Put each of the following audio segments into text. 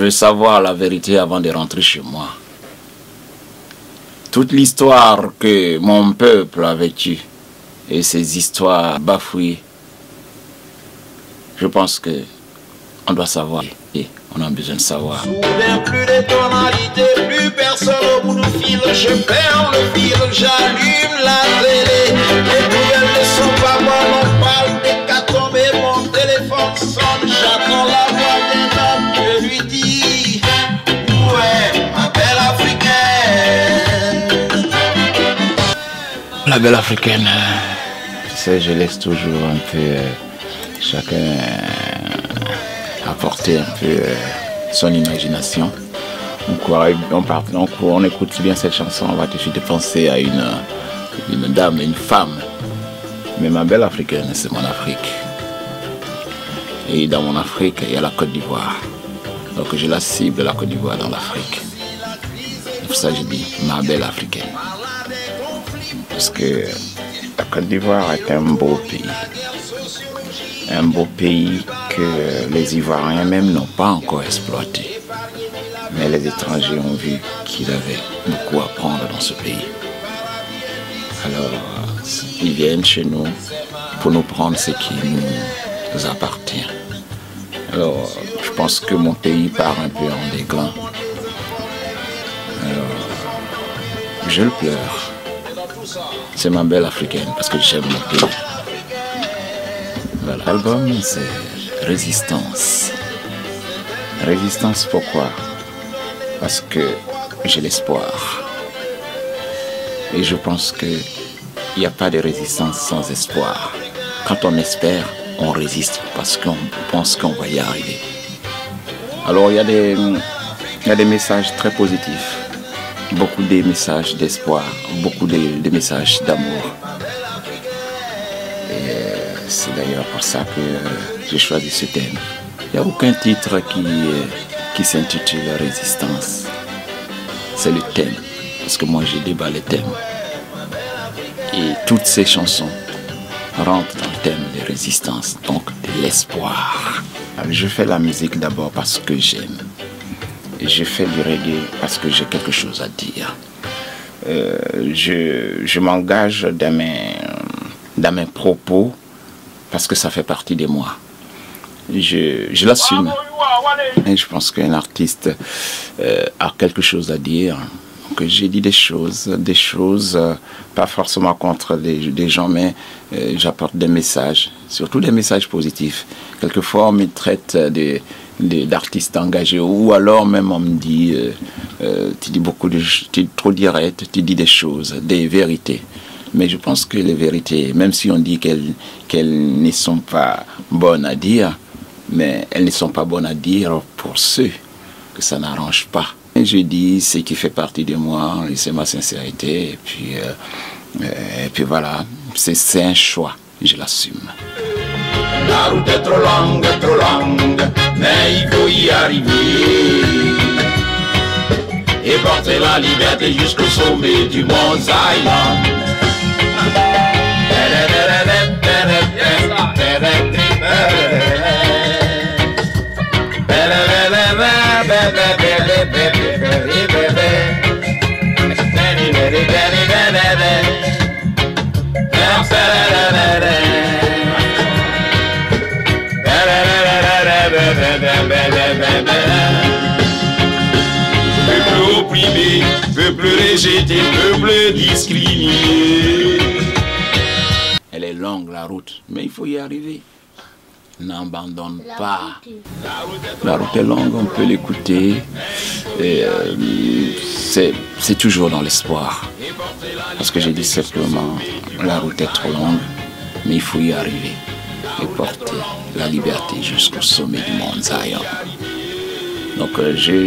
veux savoir la vérité avant de rentrer chez moi. Toute l'histoire que mon peuple a vécue et ces histoires bafouées, je pense que on doit savoir et on a besoin de savoir. Plus de tonalité, plus personne au bout du fil. Je perds le fil, j'allume la télé. Les nouvelles ne sont pas bonnes, on parle d'hécatombe et mon téléphone sonne. J'attends la voix d'un homme, je lui dis: ouais, ma belle africaine. La belle africaine, tu sais, je laisse toujours un peu chacun apporter un peu son imagination. On écoute bien cette chanson, on va tout de suite penser à une dame, une femme. Mais ma belle africaine, c'est mon Afrique. Et dans mon Afrique, il y a la Côte d'Ivoire. Donc je la cible, la Côte d'Ivoire dans l'Afrique. C'est pour ça que je dis ma belle africaine. Parce que la Côte d'Ivoire est un beau pays. Un beau pays que les Ivoiriens même n'ont pas encore exploité. Mais les étrangers ont vu qu'il avait beaucoup à prendre dans ce pays. Alors, ils viennent chez nous pour nous prendre ce qui nous appartient. Alors, je pense que mon pays part un peu en déclin. Alors, je le pleure. C'est ma belle africaine parce que j'aime mon pays. Voilà. L'album, c'est Résistance. Résistance, pourquoi? Parce que j'ai l'espoir. Et je pense qu'il n'y a pas de résistance sans espoir. Quand on espère, on résiste parce qu'on pense qu'on va y arriver. Alors il y a des messages très positifs. Beaucoup de messages d'espoir, beaucoup de messages d'amour. C'est d'ailleurs pour ça que j'ai choisi ce thème. Il n'y a aucun titre qui s'intitule Résistance. C'est le thème. Parce que moi j'ai débat les thèmes. Et toutes ces chansons rentrent dans le thème de résistance, donc de l'espoir. Je fais la musique d'abord parce que j'aime. Et je fais du reggae parce que j'ai quelque chose à dire. Je m'engage dans mes propos parce que ça fait partie de moi. Je l'assume. Et je pense qu'un artiste a quelque chose à dire. Que j'ai dit des choses, pas forcément contre des gens, mais j'apporte des messages, surtout des messages positifs. Quelquefois, on me traite d'artistes engagés, ou alors même on me dit, tu dis tu es trop direct, tu dis des choses, des vérités. Mais je pense que les vérités, même si on dit qu'elles ne sont pas bonnes à dire, mais elles ne sont pas bonnes à dire pour ceux que ça n'arrange pas. Et je dis ce qui fait partie de moi, et c'est ma sincérité, et puis voilà, c'est un choix, je l'assume. La route est trop longue, mais il faut y arriver. Et porter la liberté jusqu'au sommet du mont Zion. Peuple opprimé, peuple rejeté, peuple discriminé. Elle est longue la route, mais il faut y arriver. N'abandonne pas. La route est longue, on peut l'écouter. C'est toujours dans l'espoir. Parce que j'ai dit simplement, la route est trop longue, mais il faut y arriver. Et porter la liberté jusqu'au sommet du mont Zion. Donc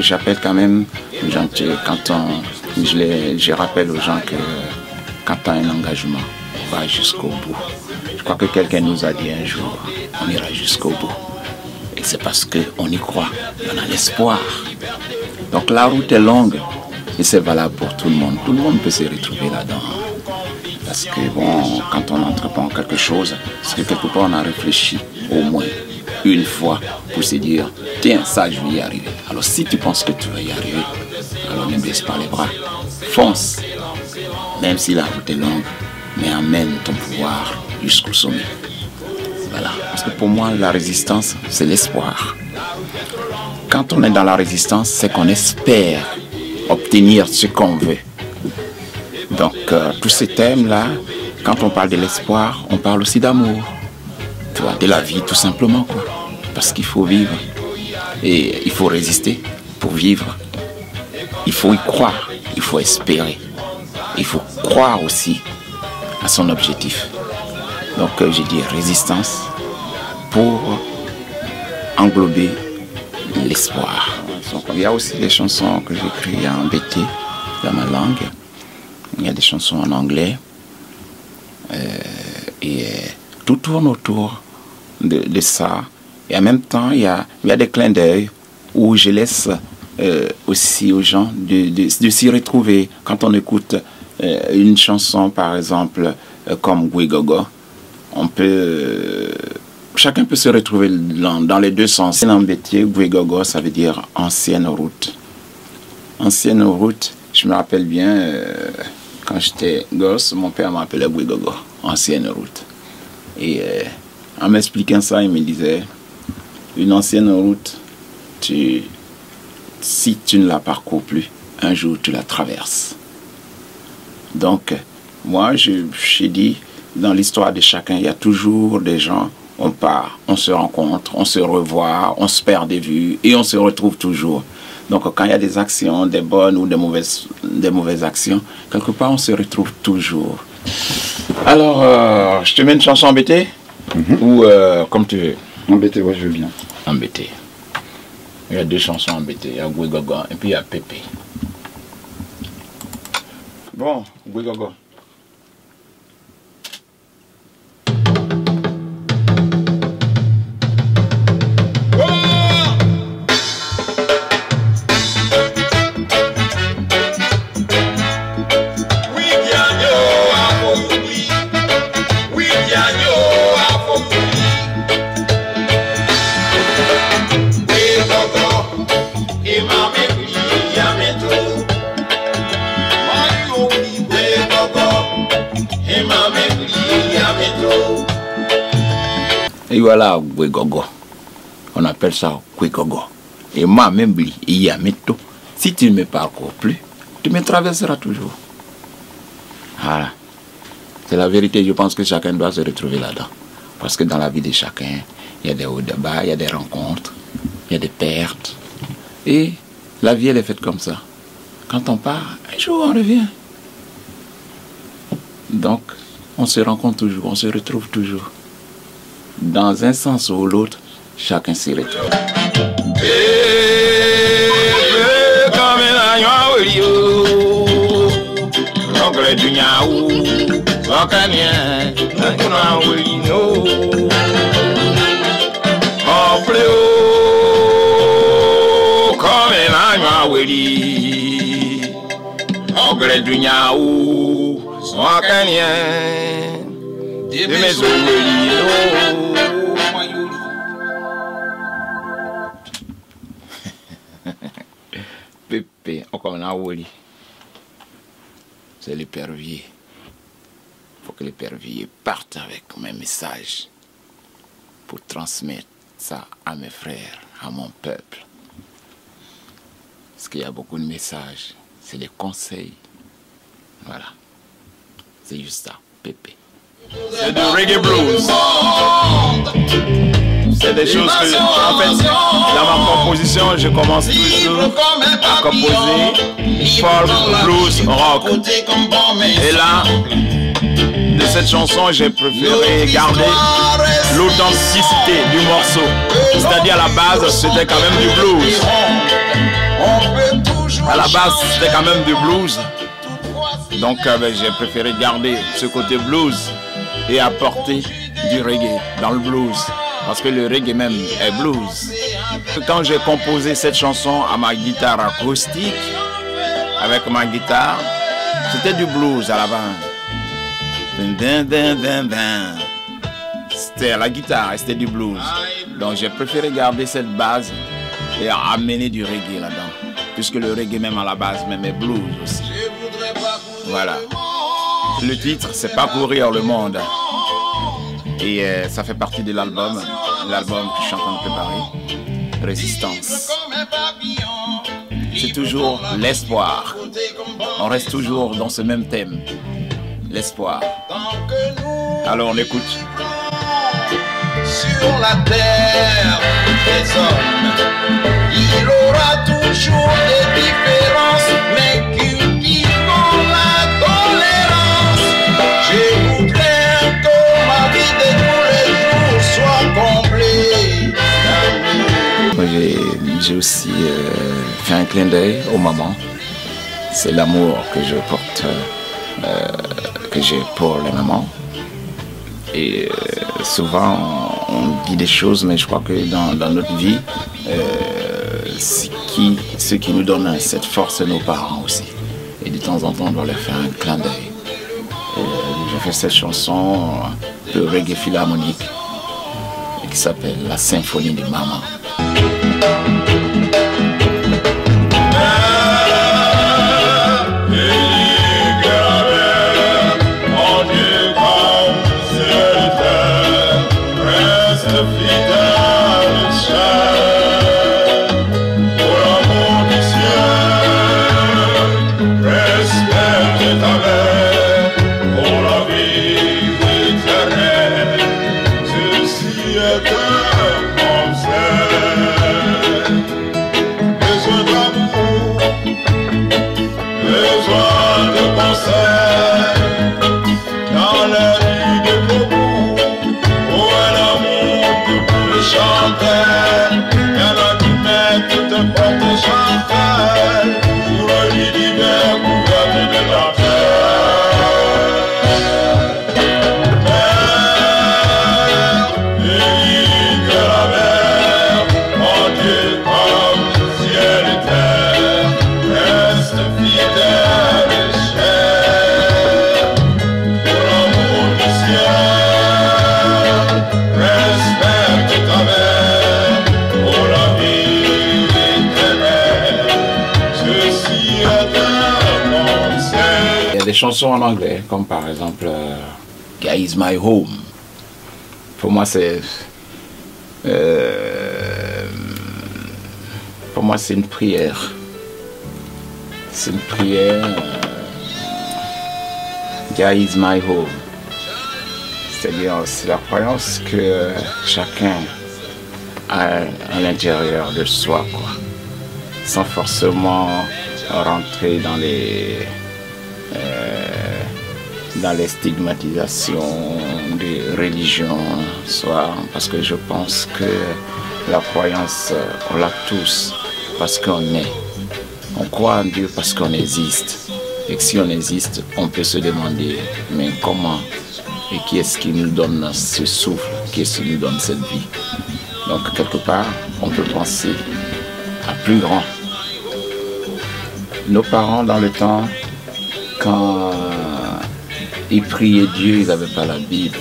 j'appelle quand même aux gens, je rappelle aux gens que quand tu as un engagement, va jusqu'au bout. Je crois que quelqu'un nous a dit un jour, on ira jusqu'au bout. Et c'est parce qu'on y croit, on a l'espoir. Donc la route est longue et c'est valable pour tout le monde. Tout le monde peut se retrouver là-dedans. Parce que bon, quand on entreprend quelque chose, c'est que quelque part on a réfléchi au moins. une fois pour se dire, tiens, ça, je vais y arriver. Alors si tu penses que tu vas y arriver, alors ne baisse pas les bras, fonce. Même si la route est longue, mais amène ton pouvoir jusqu'au sommet. Voilà. Parce que pour moi, la résistance, c'est l'espoir. Quand on est dans la résistance, c'est qu'on espère obtenir ce qu'on veut. Donc, tous ces thèmes-là, quand on parle de l'espoir, on parle aussi d'amour. Tu vois, de la vie, tout simplement, quoi. Parce qu'il faut vivre. Et il faut résister pour vivre. Il faut y croire. Il faut espérer. Il faut croire aussi à son objectif. Donc, j'ai dit résistance pour englober l'espoir. Il y a aussi des chansons que j'écris en bété, dans ma langue. Il y a des chansons en anglais. Et tout tourne autour de ça. Et en même temps, il y a des clins d'œil où je laisse aussi aux gens de s'y retrouver. Quand on écoute une chanson, par exemple, comme Gouigogo, chacun peut se retrouver dans les deux sens. En bétier, Gouigogo, ça veut dire ancienne route. Ancienne route, je me rappelle bien, quand j'étais gosse, mon père m'appelait Gouigogo, ancienne route. Et en m'expliquant ça, il me disait, une ancienne route, si tu ne la parcours plus, un jour tu la traverses. Donc, moi, j'ai dit, dans l'histoire de chacun, il y a toujours des gens, on part, on se rencontre, on se revoit, on se perd de vue et on se retrouve toujours. Donc, quand il y a des actions, des bonnes ou des mauvaises actions, quelque part, on se retrouve toujours. Alors, je te mets une chanson embêtée ou comme tu veux. Embêté, ouais, je veux bien. Embêté. Il y a deux chansons embêtées. Il y a Gouigogo et puis il y a Pépé. Bon, Gouigogo. Et voilà, Gouigogo. On appelle ça Gouigogo. Et moi, même, il y a métaux. Si tu ne me parcours plus, tu me traverseras toujours. Voilà. C'est la vérité. Je pense que chacun doit se retrouver là-dedans. Parce que dans la vie de chacun, il y a des hauts, des bas, il y a des rencontres, il y a des pertes. Et la vie, elle est faite comme ça. Quand on part, un jour, on revient. Donc, on se rencontre toujours, on se retrouve toujours. Dans un sens ou l'autre, chacun s'y retrouve. Pépé, encore un Woli. C'est l'épervier. Il faut que l'épervier parte avec mes messages pour transmettre ça à mes frères, à mon peuple. Parce qu'il y a beaucoup de messages, c'est des conseils. Voilà. C'est juste ça, Pépé. C'est du reggae blues. C'est des choses que, en fait, dans ma composition, je commence toujours à composer folk, blues, rock. Et là, de cette chanson, j'ai préféré garder l'authenticité du morceau. C'est-à-dire, à la base, c'était quand même du blues. À la base, c'était quand même du blues. Donc, j'ai préféré garder ce côté blues et apporter du reggae dans le blues. Parce que le reggae même est blues. Quand j'ai composé cette chanson à ma guitare acoustique, avec ma guitare, c'était du blues à la base. C'était à la guitare et c'était du blues. Donc j'ai préféré garder cette base et amener du reggae là-dedans. Puisque le reggae même à la base, même est blues aussi. Voilà. Le titre, c'est Parcourir le monde. Et ça fait partie de l'album que je suis en train de préparer, Résistance. C'est toujours l'espoir. On reste toujours dans ce même thème, l'espoir. Alors on écoute. Sur la terre des hommes, il aura toujours des différences, mais cultivons la tolérance. Je voudrais que ma vie de tous les jours soit complète d'amour. J'ai aussi fait un clin d'œil aux mamans. C'est l'amour que je porte, que j'ai pour les mamans. Et souvent on dit des choses, mais je crois que dans notre vie, ce qui nous donne cette force, c'est nos parents aussi. Et de temps en temps, on doit leur faire un clin d'œil. J'ai fait cette chanson de reggae philharmonique qui s'appelle La Symphonie des mamans. Des chansons en anglais, comme par exemple God is my home. Pour moi, c'est une prière. C'est une prière. God is my home. C'est-à-dire, c'est la croyance que chacun a à l'intérieur de soi, quoi, sans forcément rentrer dans les stigmatisations des religions, soit parce que je pense que la croyance, on l'a tous parce qu'on est. On croit en Dieu parce qu'on existe. Et que si on existe, on peut se demander, mais comment et qui est-ce qui nous donne ce souffle, qui est-ce qui nous donne cette vie? Donc quelque part, on peut penser à plus grand. Nos parents dans le temps, quand ils priaient Dieu, ils n'avaient pas la Bible,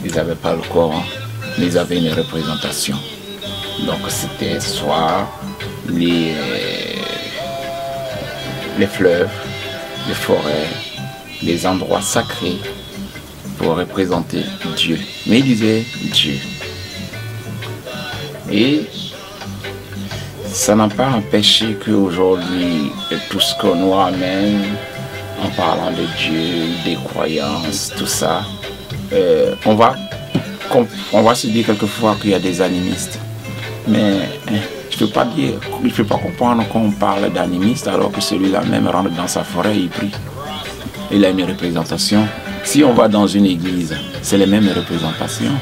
ils n'avaient pas le Coran, mais ils avaient une représentation. Donc c'était soit les fleuves, les forêts, les endroits sacrés pour représenter Dieu. Mais ils disaient Dieu. Et ça n'a pas empêché qu'aujourd'hui, tout ce qu'on nous ramène en parlant de Dieu, des croyances, tout ça, on va se dire quelquefois qu'il y a des animistes. Mais je ne peux pas comprendre qu'on parle d'animiste alors que celui-là même rentre dans sa forêt et il prie. Il a une représentation. Si on va dans une église, c'est les mêmes représentations.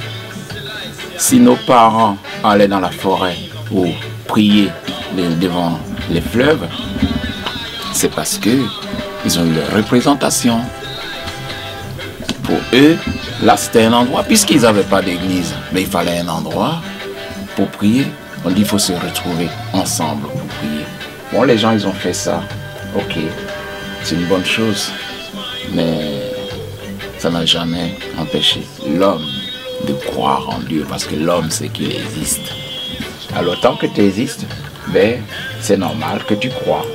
Si nos parents allaient dans la forêt ou prier devant les fleuves, c'est parce qu'ils ont eu leur représentation. Pour eux, là c'était un endroit, puisqu'ils n'avaient pas d'église, mais il fallait un endroit pour prier. On dit qu'il faut se retrouver ensemble pour prier. Bon, les gens ils ont fait ça, ok, c'est une bonne chose, mais ça n'a jamais empêché l'homme de croire en Dieu, parce que l'homme c'est qu'il existe. Alors tant que tu existes, ben, c'est normal que tu crois,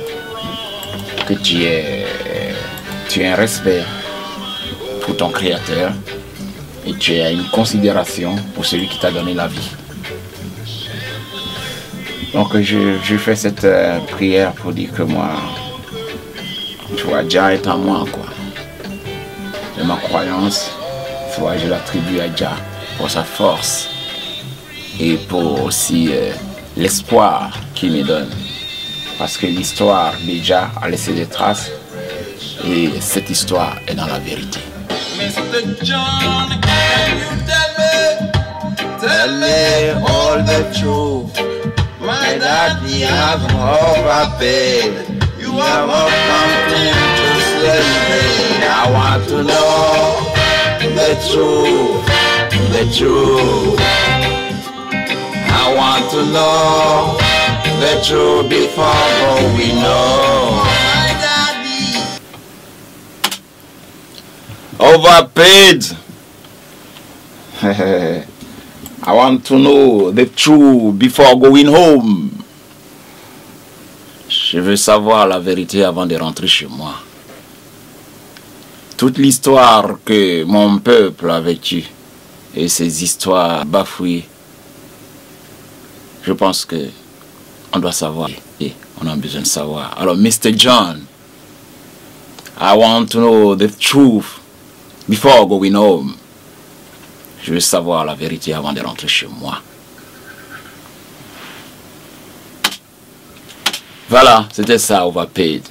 que tu aies un respect pour ton Créateur et tu as une considération pour celui qui t'a donné la vie. Donc je fais cette prière pour dire que moi, tu vois, Jah est en moi, quoi. Et ma croyance, tu vois, je l'attribue à Jah pour sa force et pour aussi l'espoir qu'il me donne. Parce que l'histoire de Jah a laissé des traces et cette histoire est dans la vérité. Mr. John, can you tell me all the truth? My daddy has overpaid. You have not something to say me. I want to know the truth, the truth. I want to know the truth before we know. My daddy Overpaid. I want to know the truth before going home. Je veux savoir la vérité avant de rentrer chez moi. Toute l'histoire que mon peuple a vécue et ces histoires bafouées, je pense que on doit savoir et on a besoin de savoir. Alors, Mr. John, I want to know the truth before going home. Je veux savoir la vérité avant de rentrer chez moi. Voilà, c'était ça, Overpaid.